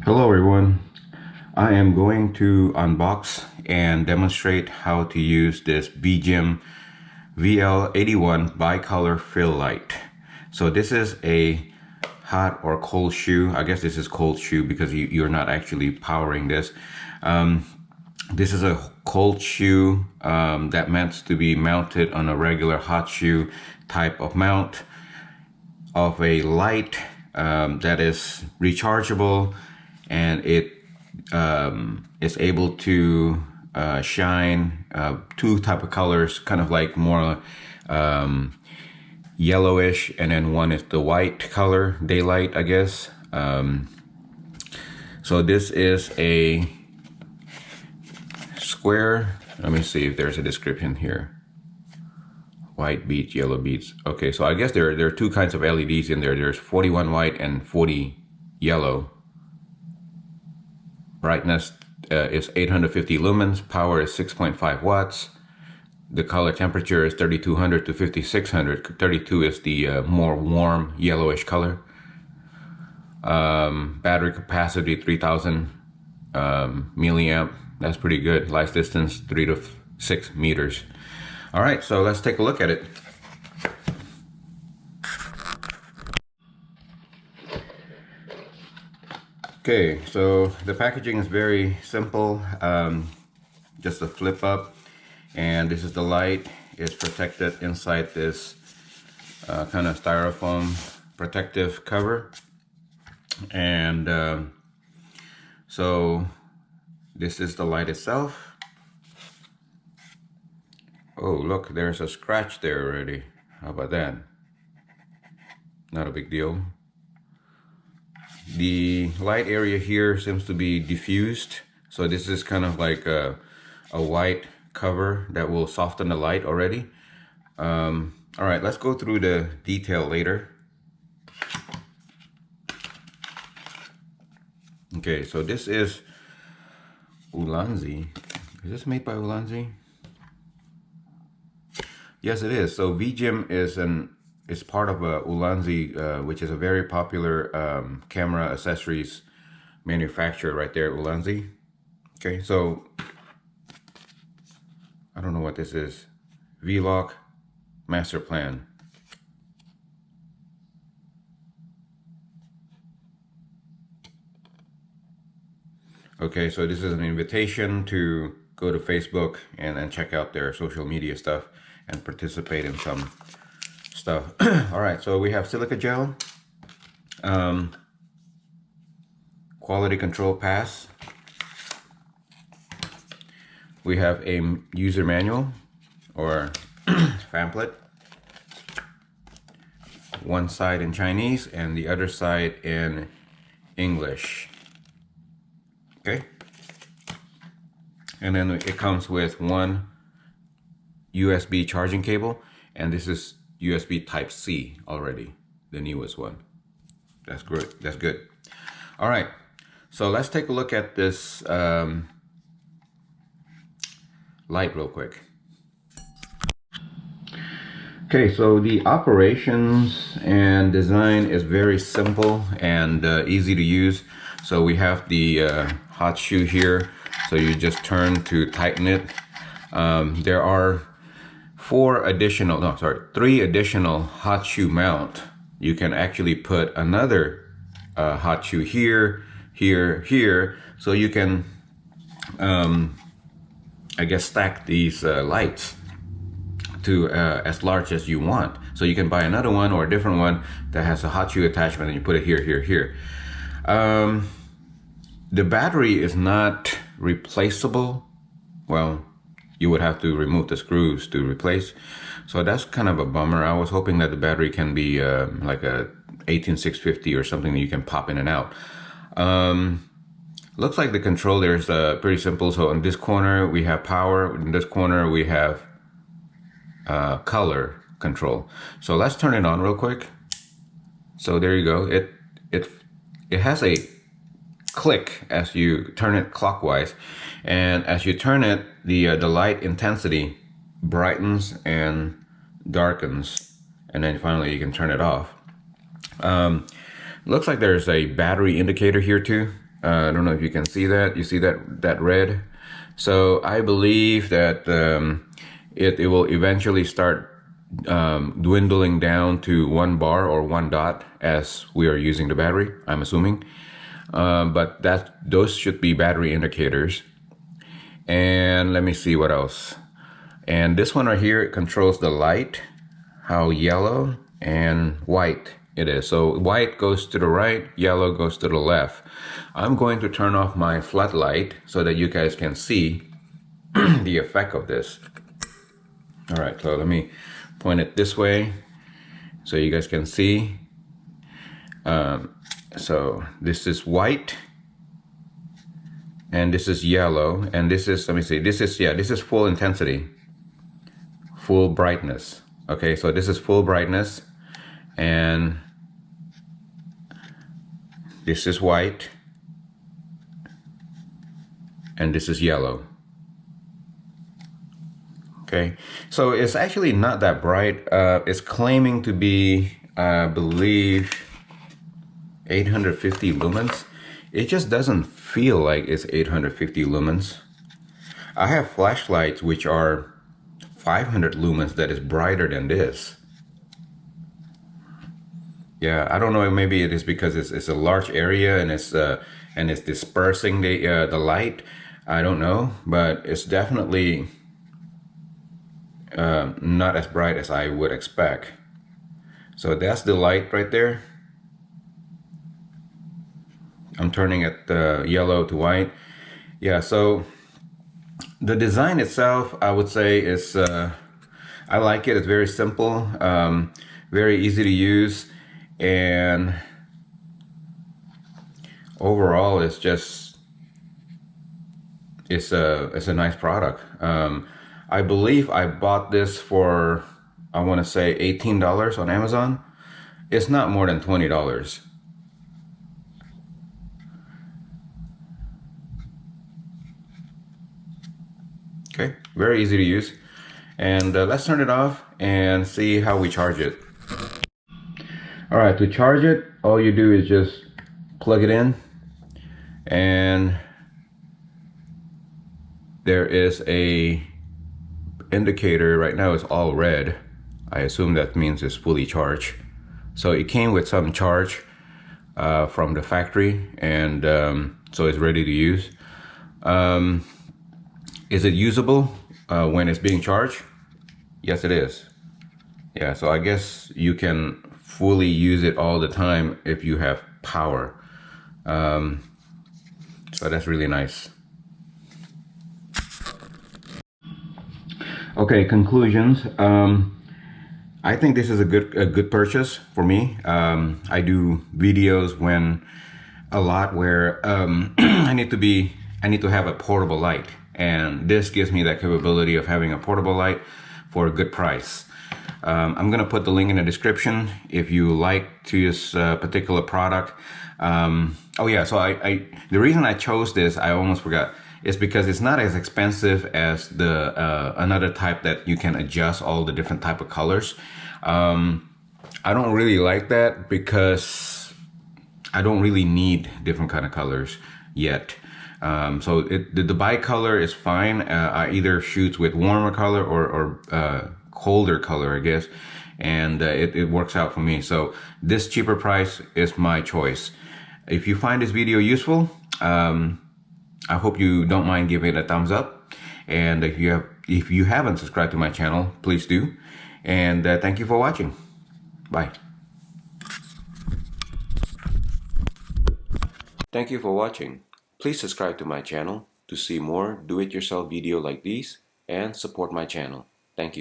Hello everyone, I am going to unbox and demonstrate how to use this VIJIM VL81 bicolor fill light. So this is a hot or cold shoe. I guess this is cold shoe because you're not actually powering this. This is a cold shoe that meant to be mounted on a regular hot shoe type of mount of a light that is rechargeable, and it is able to shine two type of colors, kind of like more yellowish, and then one is the white color, daylight, I guess. So this is a square. Let me see if there's a description here. White beads, yellow beads. Okay, so I guess there are two kinds of LEDs in there. There's 41 white and 40 yellow. Brightness is 850 lumens. Power is 6.5 watts. The color temperature is 3200 to 5600. 32 is the more warm yellowish color. Battery capacity 3000 milliamp. That's pretty good. Life distance 3 to 6 meters. All right, so let's take a look at it. Okay, so the packaging is very simple. Just a flip up, and this is the light. It's protected inside this kind of styrofoam protective cover. And so this is the light itself. Oh, look, there's a scratch there already. How about that? Not a big deal. The light area here seems to be diffused. So this is kind of like a white cover that will soften the light already. All right, let's go through the detail later. Okay, so this is ULANZI. Is this made by ULANZI? Yes, it is. So VIJIM is part of ULANZI, which is a very popular camera accessories manufacturer right there, ULANZI. Okay, so I don't know what this is. V-Lock Master Plan. Okay, so this is an invitation to go to Facebook and check out their social media stuff and participate in some stuff. All right, so we have silica gel, quality control pass. We have a user manual or pamphlet. One side in Chinese and the other side in English. Okay. And then it comes with one USB charging cable, and this is USB Type C already, the newest one. That's good. That's good. All right, so let's take a look at this light real quick. Okay, so the operations and design is very simple and easy to use. So we have the hot shoe here, so you just turn to tighten it. There are three additional hot shoe mount. You can actually put another hot shoe here, here, so you can I guess stack these lights to as large as you want. So you can buy another one or a different one that has a hot shoe attachment, and you put it here, here. The battery is not replaceable. Well, you would have to remove the screws to replace. So that's kind of a bummer. I was hoping that the battery can be like a 18650 or something that you can pop in and out. Looks like the controller is pretty simple. So in this corner we have power. In this corner we have color control. So let's turn it on real quick. So there you go. It has a click as you turn it clockwise, and as you turn it, the light intensity brightens and darkens, and then finally you can turn it off. Looks like there's a battery indicator here too. I don't know if you can see that. You see that red? So I believe that it will eventually start dwindling down to 1 bar or 1 dot as we are using the battery, I'm assuming. But those should be battery indicators. And let me see what else. And this one right here, it controls the light, how yellow and white it is. So white goes to the right, yellow goes to the left. I'm going to turn off my floodlight so that you guys can see the effect of this. All right, so let me point it this way so you guys can see. So this is white and this is yellow, and this is, let me see, this is full intensity, full brightness. Okay, so this is full brightness, and this is white, and this is yellow. Okay, so it's actually not that bright. It's claiming to be, I believe, 850 lumens. It just doesn't feel like it's 850 lumens. I have flashlights which are 500 lumens that is brighter than this. Yeah, I don't know, maybe it is because it's a large area and it's dispersing the light. I don't know, but it's definitely not as bright as I would expect. So that's the light right there. I'm turning it yellow to white. Yeah, so the design itself, I would say, is I like it. It's very simple, very easy to use, and overall it's just it's a nice product. I believe I bought this for, I want to say, $18 on Amazon. It's not more than $20. Okay, very easy to use. And let's turn it off and see how we charge it. All right, to charge it, all you do is just plug it in, and there is a indicator. Right now it's all red. I assume that means it's fully charged. So it came with some charge from the factory, and so it's ready to use. Is it usable when it's being charged? Yes, it is. Yeah, so I guess you can fully use it all the time if you have power. So that's really nice. Okay, conclusions. I think this is a good purchase for me. I do videos a lot where I need to have a portable light, and this gives me that capability of having a portable light for a good price. I'm gonna put the link in the description if you like to use a particular product. Oh yeah, so the reason I chose this, I almost forgot, is because it's not as expensive as the another type that you can adjust all the different type of colors. I don't really like that because I don't really need different kind of colors yet. So the bicolor is fine. I either shoot with warmer color or colder color, I guess, and it works out for me. So this cheaper price is my choice. If you find this video useful, I hope you don't mind giving it a thumbs up. And if you haven't subscribed to my channel, please do. And thank you for watching. Bye. Thank you for watching. Please subscribe to my channel to see more do-it-yourself video like these and support my channel.